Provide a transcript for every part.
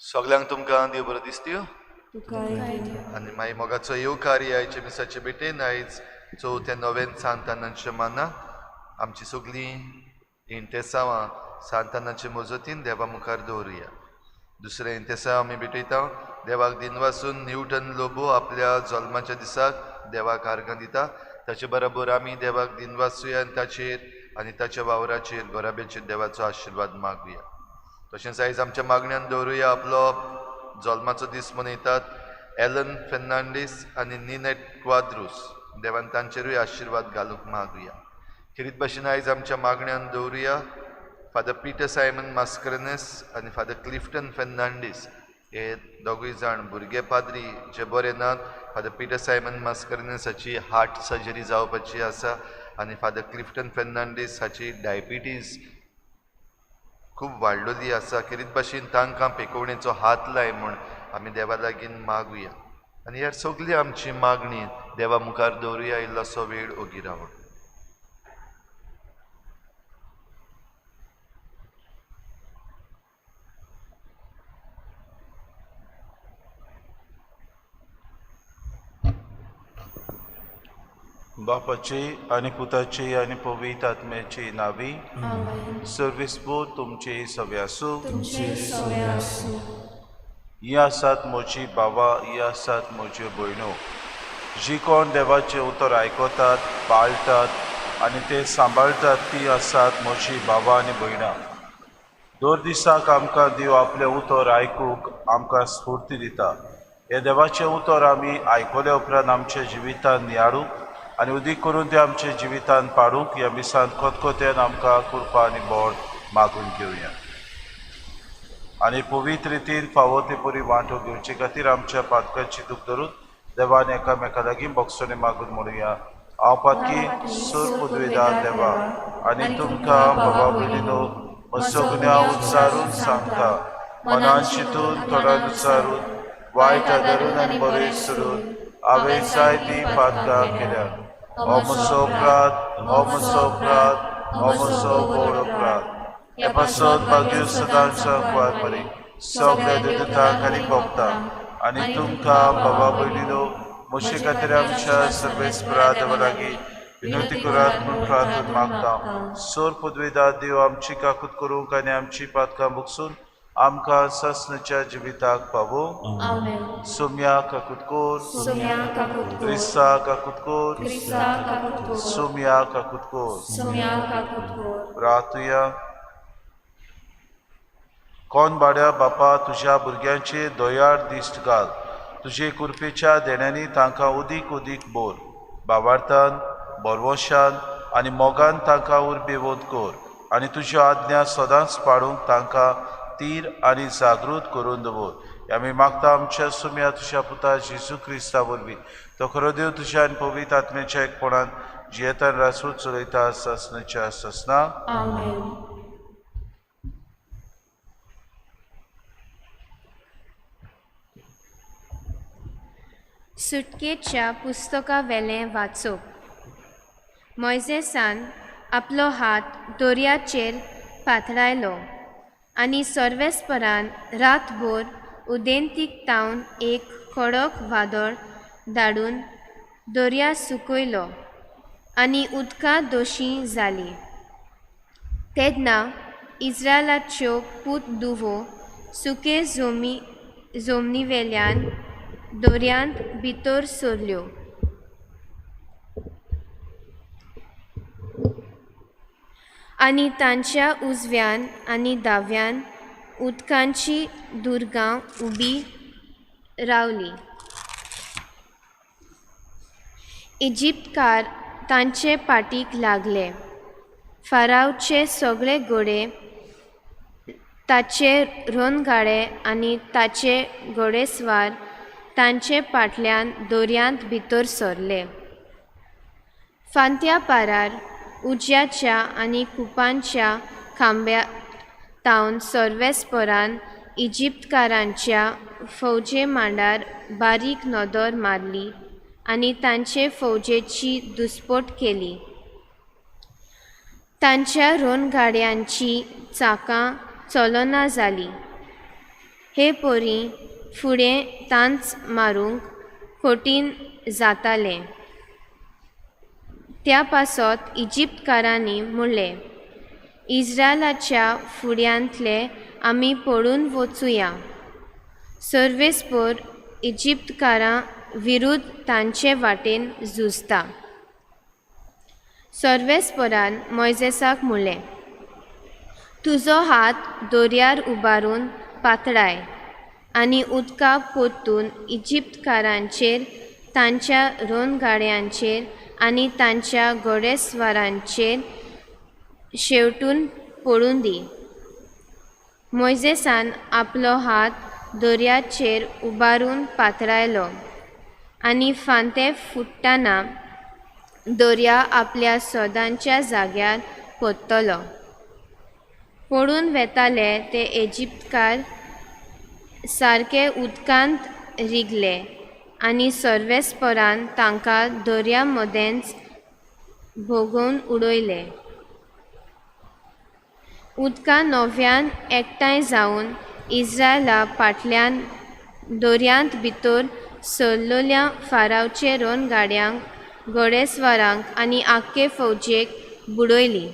सगळ्यांक तुमकां देव बरो दिसत्यो आनी मागीर मोगाचो येवकारी आयचे मिसाचे बेटेन आयज चवथ्या नव्यान सांतानाच्या माना आमची सगळीं इंटेसांवां सांतानाचे मोजतीन देवा मुखार दवरुया. दुसरें इंटेसां आमी भेटयता देवाक दिन वासून न्यूटन लोबो आपल्या जल्माच्या दिसाक देवाक आर्गां दिता. ताचे बरोबर आमी देवाक दिन वासुया आनी ताचेर आनी ताच्या वावराचेर गोराबेचेर देवाचो आशिर्वाद मागुया. तशेंच आयज आमच्या मागण्यांत दवरुया आपलो जल्माचो दीस मनयतात एलन फेर्नांडीस आनी निनेट क्वाद्रूस. देवान तांचेरूय आशिर्वाद घालूंक मागुया. खेरीत भाशेन आयज आमच्या मागण्यांत दवरुया फादर पीटर सायमन मास्करेनेस आनी फादर क्लिफ्टन फेर्नांडीस. हे दोगूय जाण भुरगे पाद्री जे बरे नात. Father Peter Simon Mascarenhas heart surgery जावपाची आसा आनी फादर क्लिफ्टन फेर्नांडीस हाची डायबिटीज खूब वाडलेली आसा. कितें भाशेन तांकां पेकोवणेचो हात लाय म्हूण आमी देवा लागीं मागुया. आनी ह्या सगळी आमची मागणी देवा मुखार दवरुया इल्लोसो वेळ ओगी रावून. बापाची आनी पुताची आनी पवित्र आत्म्याची नावी सर्विस्पो तुमची सव्या आसूं. ही आसात म्हजी भावां, ही आसात म्हज्यो भयणो, जी कोण देवाचें उतर आयकतात, पाळटात आनी ते सांबाळटात, ती आसात म्हजी भावां आनी भयणां. दर दिसाक आमकां देव आपलें उतर आयकूंक आमकां स्फूर्ती दिता. हे देवाचें उतर आमी आयकले उपरांत आमच्या जिवितांत नियाळूंक आनी उदीक करून ते आमच्या जिवितांत पाडूंक ह्या मिसांत खतखत्यान आमकां कृपा आनी बोड मागून घेवया. आनी पवित्र रितीन फावो ते परी वांटो घेवचे खातीर आमच्या पातकाची दूख धरून देवान एकामेका लागीं बोगसोने मागून म्हणुया. हांव पातकी सूर पदवेदार देवा आनी तुमकां बाबा भयणीनो सगळ्या उच्चारून सांगता, मनान चिंतून तोंडान उच्चारून वायट आदरून आनी बरें सरून हांवें जायतीं पातकां केल्यात. हो म्हजो अपराध, हो म्हजो अपराध, हो म्हजो व्हड अपराध. हे पासत भाग्यो सदांच वारपरी सगळ्या दुतांक आनी भोगतांक आनी तुमकां बाबा भयणीनो म्हजे खातीर आमच्या सर्वेस्परा देवा लागीं विनंती करात म्हूण प्रार्थना मागता. सोर पदवेदार देव आमची काकूत करूंक आनी आमची पातकां भोगसून आमकां ससनाच्या जिविताक पावो. सोम्या काकूत कोर, क्रिस्ता काकूत कोर, सोम्या काकूत कोर. प्रार्थुया. कोण बाड्या बापा तुज्या भुरग्यांचेर दोयार दिश्ट घाल. तुजे कुरपेच्या देण्यांनी तांकां उदीक उदीक बोर. भावार्थान, बोरवोशान आनी मोगान तांकां उर्बेवंत कोर आनी तुज्यो आज्ञा सदांच पाळूंक तांकां तीर आनी जागृत करून दवर. आमी मागता आमच्या सुम्या तुज्या पुता जेजू क्रिस्ता वरवीं. तो खरो देव तुज्या आनी पवित्र आत्म्याच्या एकपणान जियेतान रासून चलयता ससनाच्या ससना. सुटकेच्या पुस्तका वेलें वाचप. मोयजेसान आपलो हात दोर्याचेर पातळायलो आनी सर्वेस्परान रातभर उदेंतीक तावन एक कडक वादळ धाडून दोर्या सुकयलो आनी उदकां दोशी जाली. तेन्ना इस्रायलाच्यो पूत धुवो सुके जमनीवेल्यान दोर्यांत भितर सरल्यो. आनी तांच्या उजव्यान आनी दाव्यान उदकांची दुर्गां उबी रावली. इजिप्तकार तांचे पाटीक लागले. फारावचे सगळे घोडे, ताचे रणगाडे आनी ताचे घोडेस्वार तांचे फाटल्यान दोर्यांत भितर सरले. फांत्या पारार उज्याच्या आनी कुपांच्या खांब्या तावन सर्वेस्परान इजिप्तकारांच्या फौजे मांडार बारीक नदर मारली आनी तांचे फौजेची दुस्पट केली. तांच्या रणगाड्यांची चाकां चलना जालीं. हे पोरी फुडें तांच मारूंक कठीण जातालें. त्या पासत इजिप्तकारांनी म्हणलें, इस्रायलाच्या फुड्यांतले आमी पळून वचुया. सर्वेस्पर इजिप्तकारां विरुद्ध तांचे वाटेन झुजता. सर्वेस्परान मोयजेसाक म्हणलें, तुजो हात दोर्यार उबारून पातळाय आनी उदका पोत्तून इजिप्तकारांचेर, तांच्या रणगाड्यांचेर आनी तांच्या घोडेस्वारांचेर शेवटून पडून दी. मोयजेसान आपलो हात दोर्याचेर उबारून पातळायलो आनी फांते फुट्टाना दोर्या आपल्या सदांच्या जाग्यार पोत्तलो. पडून वेताले ते इजिप्तकार सारके उदकांत रिगले आनी सर्वेस्परान तांकां दर्या मदेंच भोगून उडयले. उदका नव्यान एकठांय जावन इस्रायला फाटल्यान दर्यांत भितर सरलोल्या फारावचे रणगाड्यांक घोडेस्वारांक आनी आख्खे फौजेक बुडयली.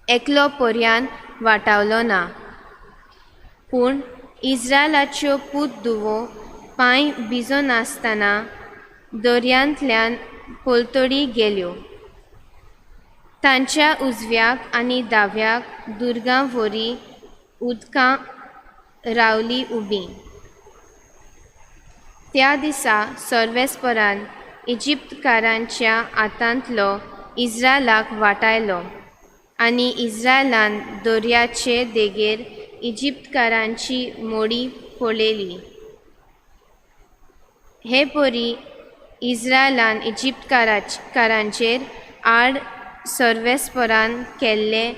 एकलो पर्यान वाटावलो ना. पूण इस्रायलाच्यो पूत धुवो पांय भिजो नासतना दर्यांतल्यान पलतडी गेल्यो. तांच्या उजव्याक आनी दाव्याक दुर्गां वरी उदकां रावली उबी. त्या दिसा सर्वेस्परान इजिप्तकारांच्या हातांतलो इस्रायलाक वाटायलो आनी इस्रायलान दर्याचे देगेर इजिप्तकारांची मोडी पळयली. हे परी इस्रायलान इजिप्तकारांचेर आड सर्वेस्परान केल्लें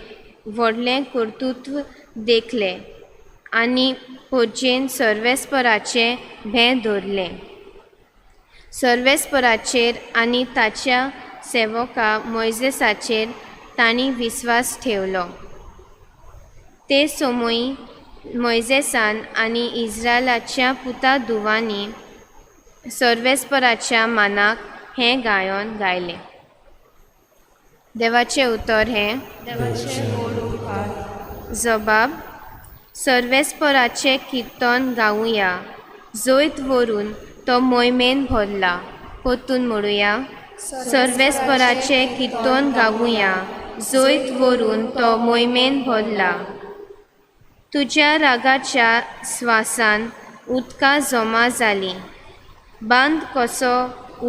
व्हडलें कर्तुत्व देखलें आनी फौजेन सर्वेस्पराचें भें धरलें. सर्वेस्पराचेर आनी ताच्या सेवका मोइसेसाचेर तांणी विस्वास ठेवलो. ते समोई मोइसेसान आनी इस्रायलाच्या पुता धुवांनी सर्वेस्पराच्या मानाक हें गायोन गायलें. देवाचें उतर हें जबाब. सर्वेस्पराचें किर्तन गावुया, जैत व्हरून तो मोहिमेन भरला. पोतून म्हणुया. सर्वेस्पराचें किर्तन गावुया, जैत व्हरून तो मोहिमेन भरला. तुज्या रागाच्या स्वासान उदकां जमा जालीं, बांद कसो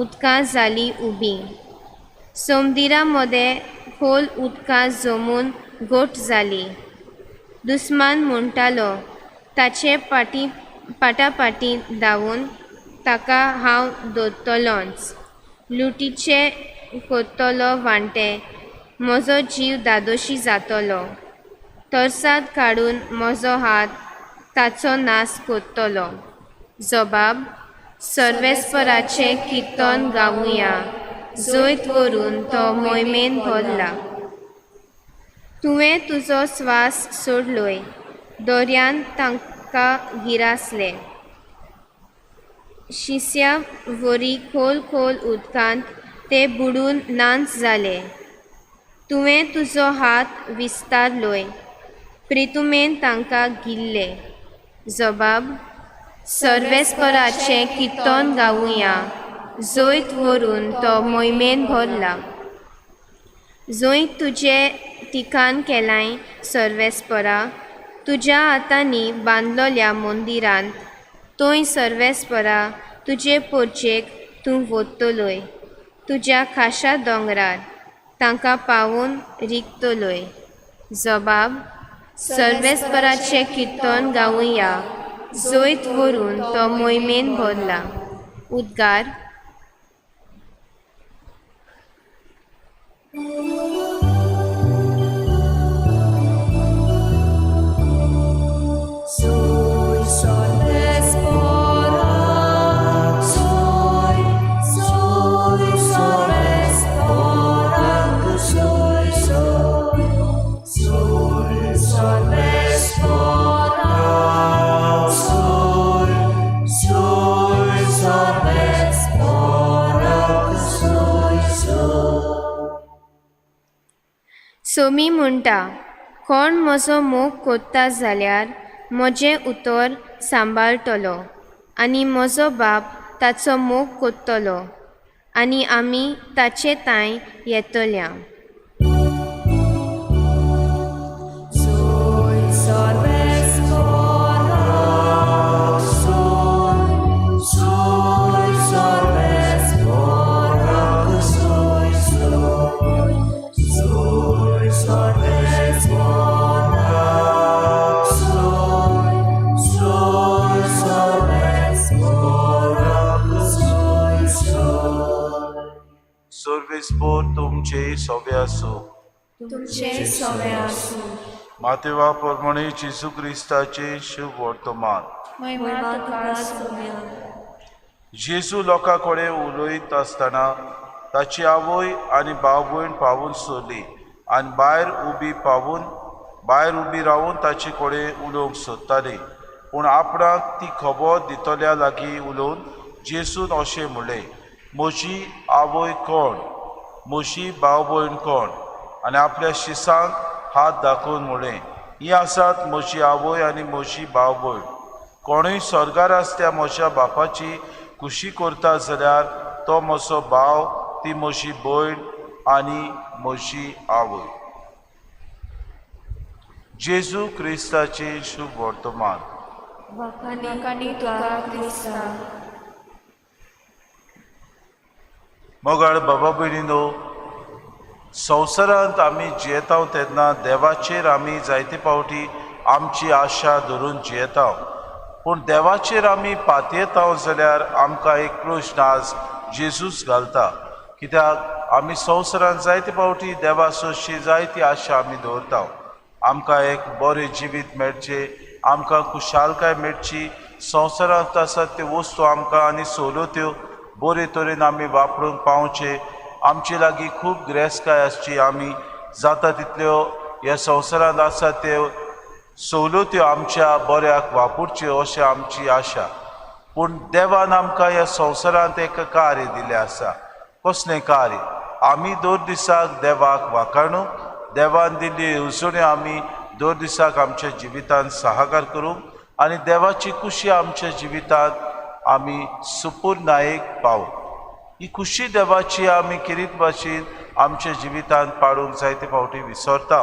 उदकां जाली उबी. समुद्रा मदें खोल उदकां जमून घोट जाली. दुस्मान म्हणटालो, ताचे पाटापाटी धांवून ताका हांव धरतलोच. लुटीचे करतलो वांटे, म्हजो जीव दादोशी जातलो. तरसाद काडून म्हजो हात ताचो नाश करतलो. जबाब. सर्वेस्पराचें किर्तन गावुया, जैत व्हरून तो मोहिमेन भरला. तुवें तुजो स्वास सोडलोय, दर्यान तांकां गिरासले. शिस्या वरी खोल खोल उदकांत ते बुडून नांच जाले. तुवें तुजो हात विस्तारलोय, प्रितुमेन तांकां गिल्ले. जबाब. सर्वेस्पराचें किर्तन गावुया, जैत व्हरून तो मोहिमेन भरला. जंय तुजें ठिकाण केलाय सर्वेस्परा, तुज्या हातांनी बांदलोल्या मंदिरांत, थंय सर्वेस्परा तुजे पोरचेक तूं व्हरतलोय. तुज्या खाशा दोंगरार तांकां पावून रिगतलोय. जबाब. सर्वेस्पराचें किर्तन गावुया, जैत व्हरून तो मोहिमेन भरला. उद्गार. सोमी म्हणटा, कोण म्हजो मोग कोत्ता जाल्यार म्हजें उतर सांबाळटलो आनी म्हजो बाप ताचो मोग कोत्तलो आनी आमी ताचे तांय येतल्या. सर्वेस्पोर तुमचे सोबे आसूं. तुमचे सवे आसूं. मातेवा प्रमाणे जेजू क्रिस्ताचे शुभ वर्तमान. महिमा तुका सौम्या. जेजू लोकां कडेन उलयत आसतना ताची आवय आनी भाव भयण पावून सोदली आनी भायर उबी रावून ताचे कडेन उलोवंक सोदताली. पूण आपणाक ती खबर दितल्या लागीं उलोवन जेजून अशें म्हणलें, म्हजी आवय कोण, म्हजी भाव भयण कोण? आनी आपल्या शिसांक हात दाखोवन म्हणलें, ही आसात म्हजी आवय आनी म्हजी भाव भयण. कोणूय स्वर्गार आसत्या म्हज्या बापाची खुशी करता जाल्यार तो म्हजो भाव, ती म्हजी भयण आनी म्हजी आवय. जेजू क्रिस्ताचे शुभ वर्तमान. वखाणी तुका क्रिस्ता. मोगाळ बाबा भयणीनो, संवसारांत आमी जियेता तेन्ना देवाचेर आमी जायते फावटी आमची आशा धरून जियेता. पूण देवाचेर आमी पातयेता जाल्यार आमकां एक प्रश्न आज जेजूस घालता. कित्याक आमी संवसारांत जायते फावटी देवा सोशी जायती आशा आमी दवरता. आमकां एक बरें जिवीत मेळचें, आमकां खुशालकाय मेळची, संवसारांत आसात त्यो वस्तू आमकां आनी सवलत्यो बरे तरेन आमी वापरूंक पावचे. आमचे लागीं खूब गिरेस्तकाय आसची, आमी जाता तितल्यो ह्या संवसारांत आसात त्यो सवलत्यो आमच्या बऱ्याक वापरच्यो अशें आमची आशा. पूण देवान आमकां ह्या संवसारांत एक कार्य दिल्लें आसा. कसलें कार्य? आमी दर दिसाक देवाक वाखाणूंक, देवान दिल्ली येवजण्यो आमी दर दिसाक आमच्या जिवितांत साकार करूंक आनी देवाची खुशी आमच्या जिवितांत आमी सुपूर्णायेक पावूंक. ही खुशी देवाची आमी किरीत भाशेन आमच्या जिवितांत पाडूंक जायते फावटी विसरता.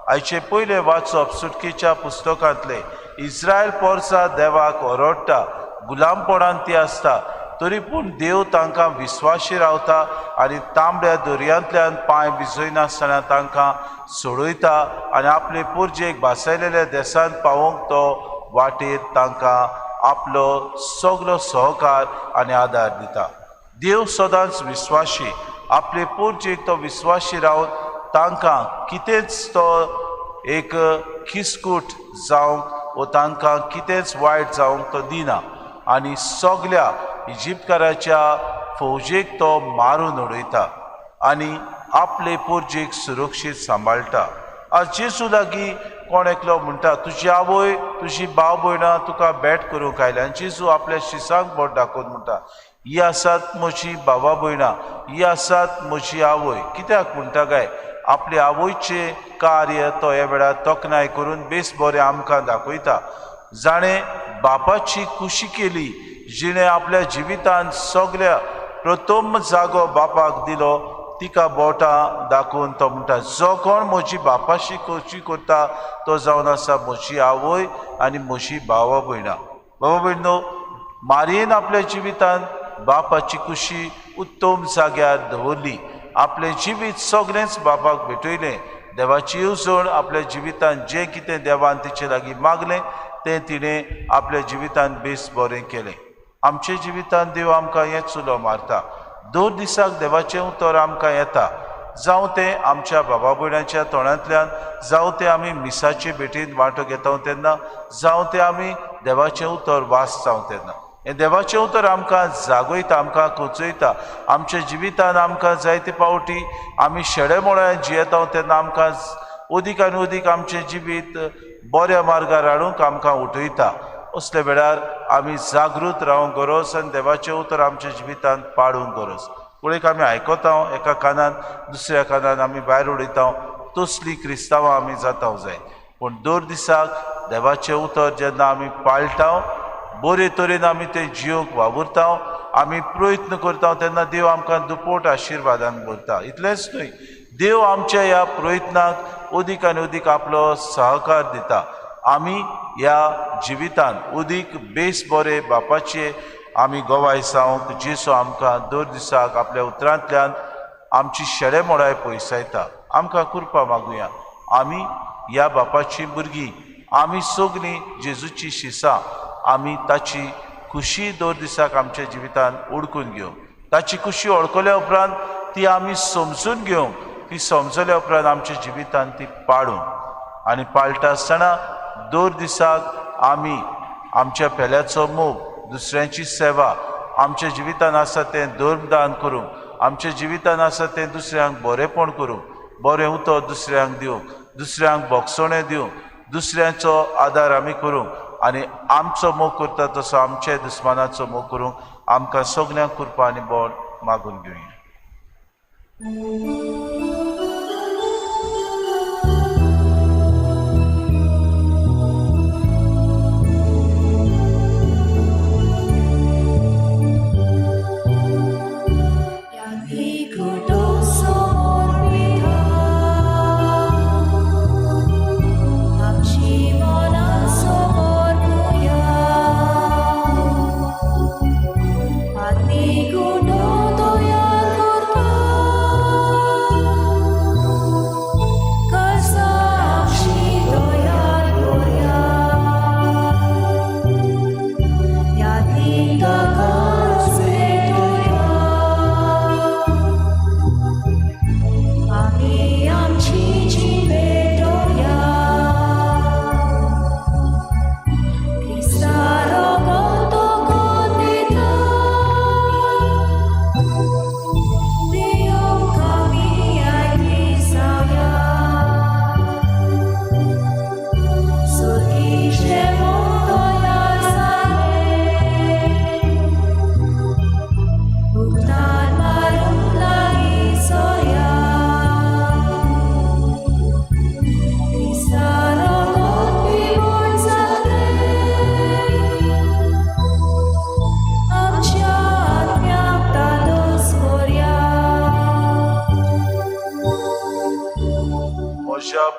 आयचे पयले वाचप सुटकेच्या पुस्तकांतले. इस्रायल पोरसां देवाक ओरडटा, गुलामपणान ती आसता, तरी पूण देव तांकां विस्वाशी रावता आनी तांबड्या दर्यांतल्यान पांय भिजयनासतना तांकां सोडयता आनी आपले पुर्जेक भासायलेल्या देशांत पावोवंक तो वाटेर तांकां आपलो सगळो सहकार आनी आदार दिता. देव सदांच विस्वाशी. आपले पुर्जेक तो विस्वाशी रावन तांकां कितेंच तो एक खिसकूट जावंक वा तांकां कितेंच वायट जावंक तो दिना आनी सगळ्या इजिप्तकाराच्या फौजेक तो मारून उडयता आनी आपले पुर्जेक सुरक्षीत सांबाळटा. आज जेजू लागीं कोण एकलो म्हणटा, तुजी आवय तुजी भाव भयणां तुका भेट करूंक आयल्या. आनी जेजू आपल्या शिसांक बोट दाखोवन म्हणटा, ही आसात म्हजी भावा भयणां, ही आसात म्हजी आवय. कित्याक म्हणटा काय? आपल्या आवयचे कार्य तो ह्या वेळार तोखणाय करून बेस बरें आमकां दाखयता. जाणें बापाची खुशी केली, जिणें आपल्या जिवितांत सगळ्या प्रथम जागो बापाक दिलो, तिका बोटां दाखोवन तो म्हणटा, जो कोण म्हजी बापाची खुशी करता तो जावन आसा म्हजी आवय आनी म्हजी भावा भयणां. भावा भयणो, मारयेन आपल्या जिवितांत बापाची खुशी उत्तम जाग्यार दवरली. आपलें जिवीत सगळेंच बापाक भेटयलें. देवाची येवजण आपल्या जिवितांत जें कितें देवान तिचे लागीं मागलें तें तिणें आपल्या जिवितांत बेस बरें केलें. आमच्या जिवितांत देव आमकां हेंच उलो मारता. दर दिसाक देवाचें उतर आमकां येता, जावं तें आमच्या भावा भयणांच्या तोंडांतल्यान, जावं तें आमी मिसाचे भेटेंत वांटो घेता तेन्ना, जावं तें आमी देवाचें उतर वाचता तेन्ना. हें देवाचें उतर आमकां जागयता, आमकां खोचयता. आमच्या जिवितांत आमकां जायते फावटी आमी शेडे मोळ्यान जियेता तेन्ना आमकां अदीक आनी अदीक आमचें जिवीत बऱ्या मार्गार हाडूंक आमकां उठयता. असल्या वेळार आमी जागृत रावंक गरज आनी देवाचें उतर आमच्या जिवितांत पाडूंक गरज. पळयक आमी आयकता, एका कानान दुसऱ्या कानान आमी भायर उडयता, तसलीं क्रिस्तांवां आमी जावंक जाय. पूण दर दिसाक देवाचें उतर जेन्ना आमी पाळटा, बरे तरेन आमी तें जियोंक वावुरता, आमी प्रयत्न करता तेन्ना देव आमकां दुप्पट आशिर्वादान भरता. इतलेंच न्हय, देव आमच्या ह्या प्रयत्नाक अदीक आनी अदीक आपलो सहकार दिता. आमी ह्या जिवितांत अदीक बेस बरे बापाचे आमी गोवाय जावंक जेजू आमकां दर दिसाक आपल्या उतरांतल्यान आमची शेडे मोडाय पयसायता. आमकां कृपा मागुया. आमी ह्या बापाची भुरगीं, आमी सगळीं जेजूची शिसां, आमी ताची खुशी दर दिसाक आमच्या जिवितांत उडकून घेवंक, ताची खुशी ओळखल्या उपरांत ती आमी समजून घेवंक, ती समजल्या उपरांत आमच्या जिवितांत ती पाळून आनी पाळटा आसतना दर दिसाक आमी आमच्या पेल्याचो मोग दुसऱ्यांची सेवा आमच्या जिवितांत आसा तें धर्मदान करूंक आमच्या जिवितांत आसा तें दुसऱ्यांक बरेंपण करूंक बरें उतर दुसऱ्यांक दिवंक दुसऱ्यांक भोगसणें दिवंक दुसऱ्यांचो आदार आमी करूंक आनी आमचो मोग करता तसो आमच्या दुस्मानाचो मोग करूंक आमकां सगल्यांक कृपा आनी बळ मागून घेवया.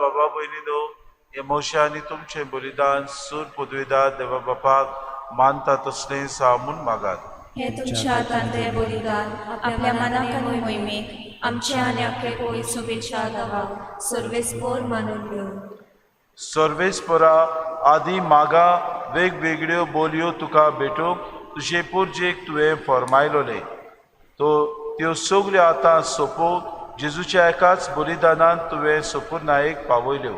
बाबा भयणीनो हे मोशा आनी तुमचें बलिदान सूर पदवेदार देवा बापाक मानता तसलें सामून मागात. हे तुमच्या हातांतले बलिदान आपल्या मनाक आनी मोहिमेक आमचे आनी आपले कोळी शुभेच्छा दावाक सर्वेस्पोर मानून घेवन सर्वेस्परा आदी मागा वेगवेगळ्यो बोलयो तुका भेटूंक तुजे पुर्जेक तुवें फरमायलोले त्यो सगल्यो आतां सोंपोवंक जेजूच्या एकाच बलिदानान तुवें सोपूर्णायेक पावयल्यो.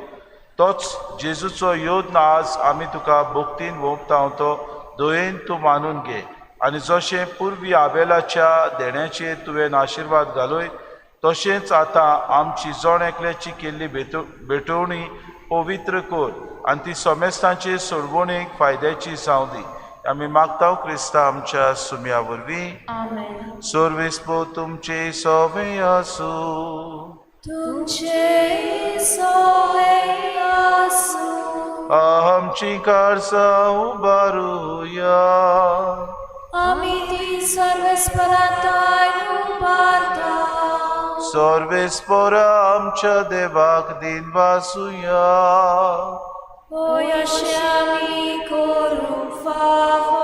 तोच जेजूचो योद्ध आज आमी तुका भोक्तीन भोगता तो दोयेन तूं मानून घे आनी जशें पुर्वी आबेलाच्या देण्याचेर तुवें आशिर्वाद घालय तशेंच आतां आमची जण एकल्याची केल्ली भेटवणी पवित्र कर आनी ती समेस्तांचे सोडवणेक फायद्याची जावं दी. आमी मागता क्रिस्ता आमच्या सुम्या वरवीं. सर्वेस्पो तुमचे सोवे आसूं. तुमचे सोवे आसूं. आमची कारसां उबारुया. आमी ती सर्वेस्परांताय उबारता. सर्वेस्परा आमच्या देवाक दिन वासुया. होय अशें आमी करूंक फावो.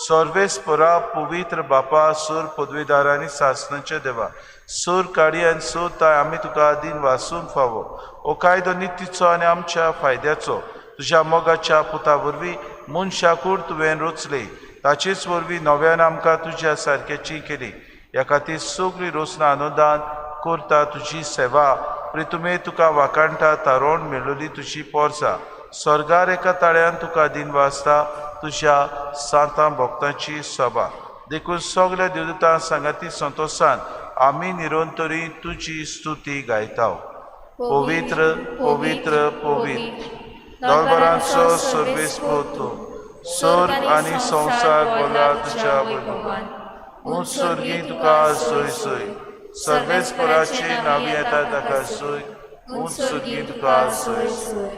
सर्वेस्परा पवित्र बापा सूर पदवीदारांनी सासणाच्या देवा सूर काडी आनी सोताय आमी तुका दिन वासून फावो. हो कायदो नितीचो आनी आमच्या फायद्याचो तुज्या मोगाच्या पुता वरवीं मनशाकूड तुवें रचले ताचेच वरवीं नव्यान आमकां तुज्या सारक्याची केली. ह्या खातीर सगळीं रोसना अनुदान करता तुजी सेवा प्रितुमे तुका वाकाणटा तारोण मेळिल्ली तुजी पोरसां. स्वर्गार एका ताळ्यान तुका दिन वाजता तुज्या सांता भक्तांची सभा देखून सगळ्या देवदूतां सांगाती संतोशान आमी निरंतरी तुजी स्तुती गायता. पवित्र पवित्र पवित्र दरबारांचो सर्वेस्पो तूं. स्वर्ग आनी संवसार बोला तुज्या वैभवान. उत्सर्गी तुका सोय सोय. सर्वेस्पराची नांवी येता ताका सोय. उत्सर्गी तुका सोय सोय.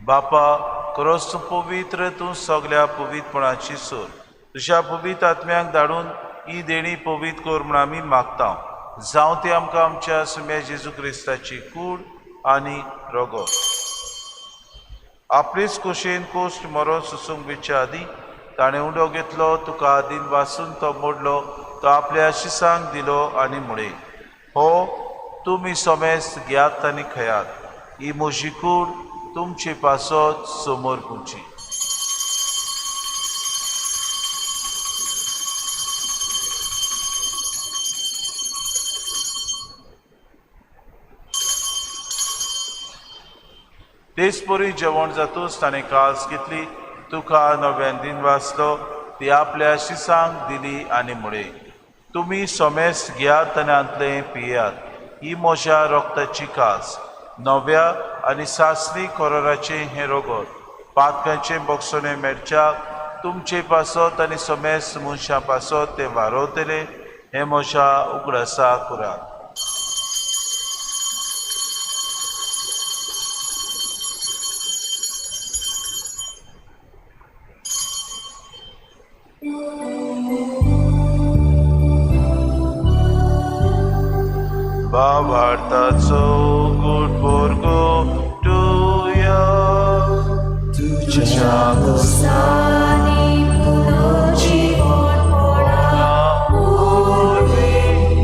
बापा खरोच तूं पवित्र तूं सगळ्या पवित्रपणाची सोर. तुज्या पवित्र आत्म्याक धाडून ही देणी पवित्र कर म्हूण आमी मागता. जावं ती आमकां आमच्या सुम्या जेजू क्रिस्ताची कूड आनी रगत. आपलीच कुशीन कोश्ट मरो सुसूंक विच्या आदी ताणें उडो घेतलो तुका दिन वासून तो मोडलो तो आपल्या शिसांक दिलो आनी मुळे हो तुमी समेस्त घेयात आनी खयात. ही म्हजी कूड तुमचे पासत समोर पुंची. तेच पोरी जेवण जातूच ताणें कास घेतली, तुका नव्यान दिन वाचलो, ती आपल्या शिसांक दिली आनी म्हळे, तुमी सोमेस घेयात आनी आंतले पियात, ही म्हज्या रोगताची कास. नव्या आनी सासरी कोरोराचें हें रोगोत, पातकांचें बोगसोने मेरच्याक तुमचे पासत आनी सोमेस मनशां पासत ते वारोवतले, हें म्हज्या उगडासा करात. भावार्थाचो गूढ बोरगो तुया, तुझ्या गोसानी पुनर्जीवन पडा, पूर्वी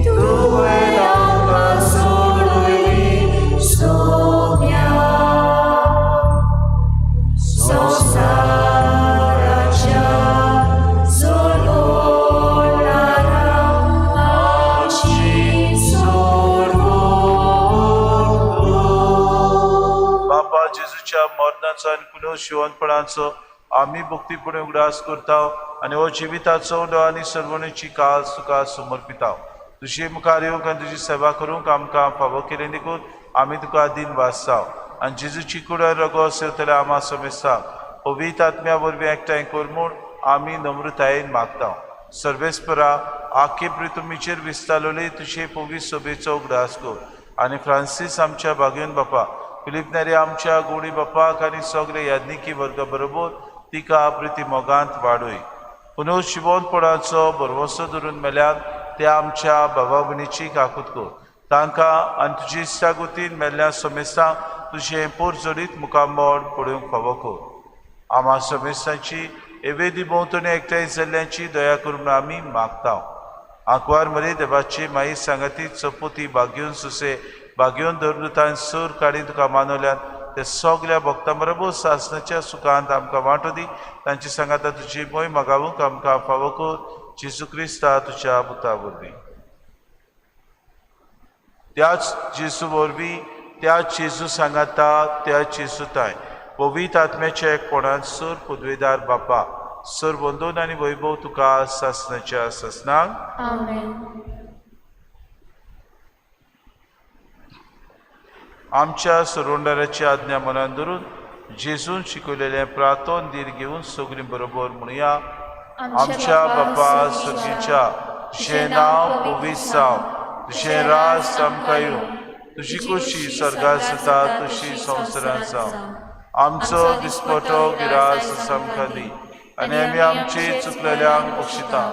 तुवें आमकां सोडली, सोम्या संवसाराच्या सोडवणारा आमची बापा जेजूच्या मरणाचो आनी पुनर्जीवनपणाचो आमी भक्तीपणे उगडास करता आनी हो जिविताचो उडो आनी सर्वणीची कास तुका समर्पिता. तुजी मुखार येवंक आनी तुजी सेवा करूंक आमकां फावो केले देखून आमी तुका दिन वाचता आनी जेजूची कुडर रगो सेवतले आमा समेस्ता पवित्र आत्म्या वरवीं एकठांय कर म्हूण आमी नम्रतायेन मागता. सर्वेस्परा आख्खे प्रितुमीचेर विस्तारलोले तुजे पवित्र सोबेचो उगडास कर आनी फ्रांसीस आमच्या भाग्यवन बापा, फिलीप नेरे आमच्या गोडी बापाक आनी सगळे याज्ञिकी वर्गा बरोबर तिका प्रिती मोगांत वाडय. पुनर्जीवनपणाचो भरवोसो धरून मेल्यात ते आमच्या भावा भयणीची काकूत कर. तांकां आनी तुजी इश्टागुतीन मेल्ल्या समेस्तांक तुजें पोरजोडीत मुखामोड पडूंक फावो कर. आमा समेस्तांची एवेदी भोंवतणी एकठांय जाल्ल्यांची दया करून आमी मागता. आंकवार मरे देवाची माई सांगाती चपोती भाग्योन सुसे भाग्योन धर्मतान सूर काडी तुका मानवल्यान ते सगल्या भक्तां बरोबर सासणाच्या सुखांत आमकां वांटो दी. तांची सांगाता तुजी मोय मागावूंक आमकां फावो कर. जेजू क्रिस्ता तुज्या पुता वरवीं. त्याच जेजू वरवीं, त्याच जेजू सांगाता, त्याच जेजूताय पवित्र आत्म्याच्या एकपणान सर पदवेदार बापा, सर वंदन आनी वैभव तुका सासणाच्या ससनाक. आमेन. आमच्या सर्वंडाराची आज्ञा मनान धरून जेजून शिकयलेलें प्रार्थन दीर घेवन सगळीं बरोबर म्हणुया. आमच्या बापा सर्गीच्या, तुजें नांव पवित्र जावं, तुजें राज आमकां येवं, तुजी कुशी स्वर्गांत जाता तशी संवसारांत जावं. आमचो दिसपटो गिरास आमकां दी आनी आमी आमची चुकलेल्यांक बक्षिता,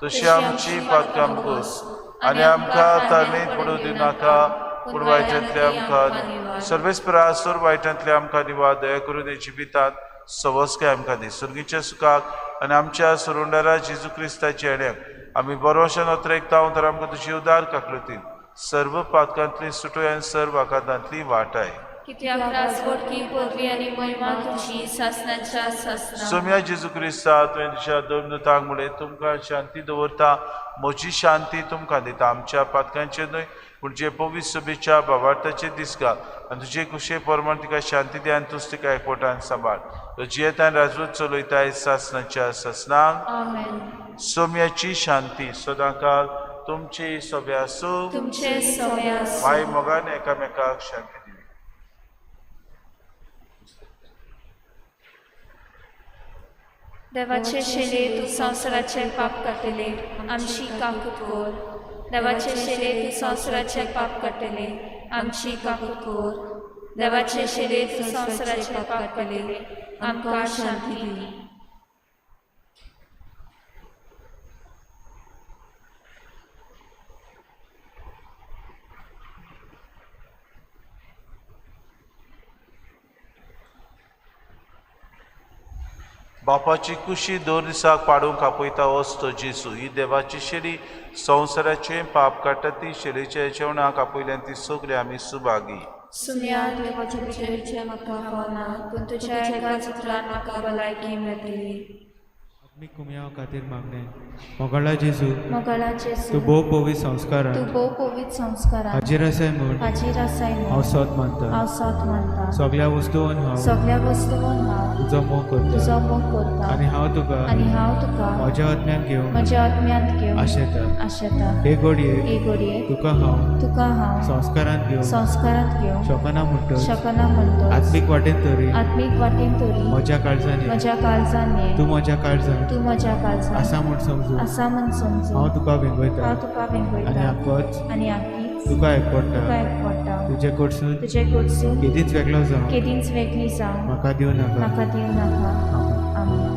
तशी आमची पातकां मुगोस आनी आमकां तारणीत पडूं दिनाका, पूण वायटांतले आमकां सर्वेस्परा सोर वायटांतले आमकां निवा दया करून हे जिवितांत सवस्काय आमकां दी. सुर्गीच्या सुखाक आनी आमच्या सुरुंडारा जेजू क्रिस्ताच्या येण्याक आमी बरोवशान उतरेकता तर आमकां तुजी उदार काकलुतीन सर्व पातकांतली सुटोय आनी सर्व आकांतांतली वाटाय. कित्याक रासवटकी पदवी आनी महिमा तुजी सासणाच्या सासना. सोम्या जेजू क्रिस्ता तुवें तुज्या दोन मुळे तुमकां शांती दवरता. म्हजी शांती तुमकां दिता. आमच्या पातकांचेर न्हय पूण जे पवित्र सभेच्या भावार्थाचेर दिसका आनी तुजे कुशे प्रमाण तिका शांती दी आनी तुज तिका एकवटान सांबाळ. जियेतान राजवट चलयताय सासणाच्या ससनाक. आमेन. सोम्याची शांती सदांकाळ तुमची सोब्या आसूं. तुमचे सोबे आसूं. माय मोगान एकामेकाक शांती दी. देवाचे शेले तू संवसाराचे पाप काडटले, आमची काकूत कर. देवाचे शेले तू संवसाराचे पाप काडटले, आमची काकूत कर. देवाचे शेले तू संवसाराचे पाप काडटले, आमकां शांती दी. बापाची कुशी 2 दिसाक पाडूंक आपयता वचतो जेजू. ही देवाची शेळी संवसाराचे पाप काडटा ती शेळीच्या जेवणाक आपयल्यान ती सगळी आमी सुभागी. सुम्या देवाचे बिचारीचे म्हाका पावना, पूण तुज्या एका चित्रान म्हाका भलायकी मेळटली. आत्मिक कुमयाव खातीर मागणे मोगळा जेजू मोगळा तूं जेजू भोव पवित्र संस्कार तूं भोव पवित्र संस्कारान हाजीर आसाय म्हूण हाजीर आसाय हांव म्हूण सोत मानता हांव साथ मानता सगळ्या वस्तूंत हांव सगळ्या वस्तूंक हांव तुजो मोग तुजो करता मोग करता आनी हांव तुका आनी हांव तुका म्हज्या आत्म्यान घेवन म्हज्या आत्म्यांत घेवन आशेता आशेता हे घडये हे घडये तुका हांव तुका हांव संस्कारांत घेवन संस्कारांत घेवन शोकना म्हणटच शकना म्हणटच आत्मीक वाटेन तरी आत्मीक वाटेन तरी म्हज्या काळजांनी म्हज्या काळजान ये तूं म्हज्या काळजांत तूं म्हज्या काळजान आसा म्हूण समजून आसा म्हूण समजून हांव तुका विंगयता हांव तुका आनी विंगयता आकोच आनी आखीच तुका तुका एकपडटा एकपडटा तुजे कडसून तुजे कडसून केदीच वेगळो जावं केदींच वेगळी जावं म्हाका दिवं नाका म्हाका दिवं नाका आमेन. आमेन.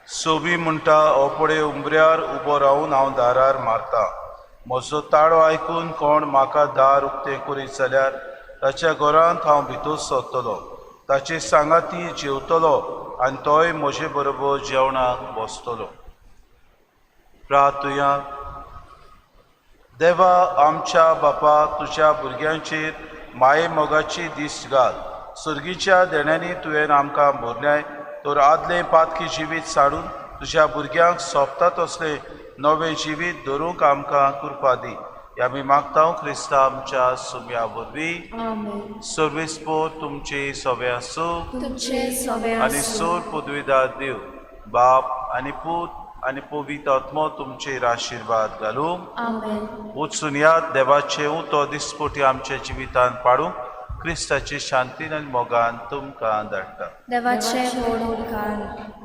सोबी म्हणटा ओपडे उमऱ्यार उबो रावन हांव दारार मारता. म्हजो ताळो आयकून कोण म्हाका दार उक्तें करीत जाल्यार ताच्या घरांत हांव भितर सरतलों. ताची सांगाती जेवतलो आनी तोय म्हजे बरोबर जेवणाक बसतलो. प्रार्थुया. देवा आमच्या बापा, तुज्या भुरग्यांचेर माये मोगाची दिश्ट घाल. सर्गीच्या देण्यांनी तुवें आमकां भरल्याय तर आदलें पातकी जिवीत साडून तुज्या भुरग्यांक सोंपता तसलें नवें जिवीत धरूंक आमकां कृपा दी. आमी मागता क्रिस्ता आमच्या सुम्या वरवीं. आमेन. सर्वेस्पोर तुमचे सवे आसूं तुमचे सवे आनी आसूं. सोर पदवीदार देव बाप आनी पूत आनी पवित्र आत्मो तुमचेर आशिर्वाद घालूं. आमेन. वचून याद देवाचे उतो दिसपोटी आमच्या जिवितांत पाडूंक क्रिस्ताचे शांतीन आनी मोगान तुमकां धाडटा. देवाचे व्हड उपकार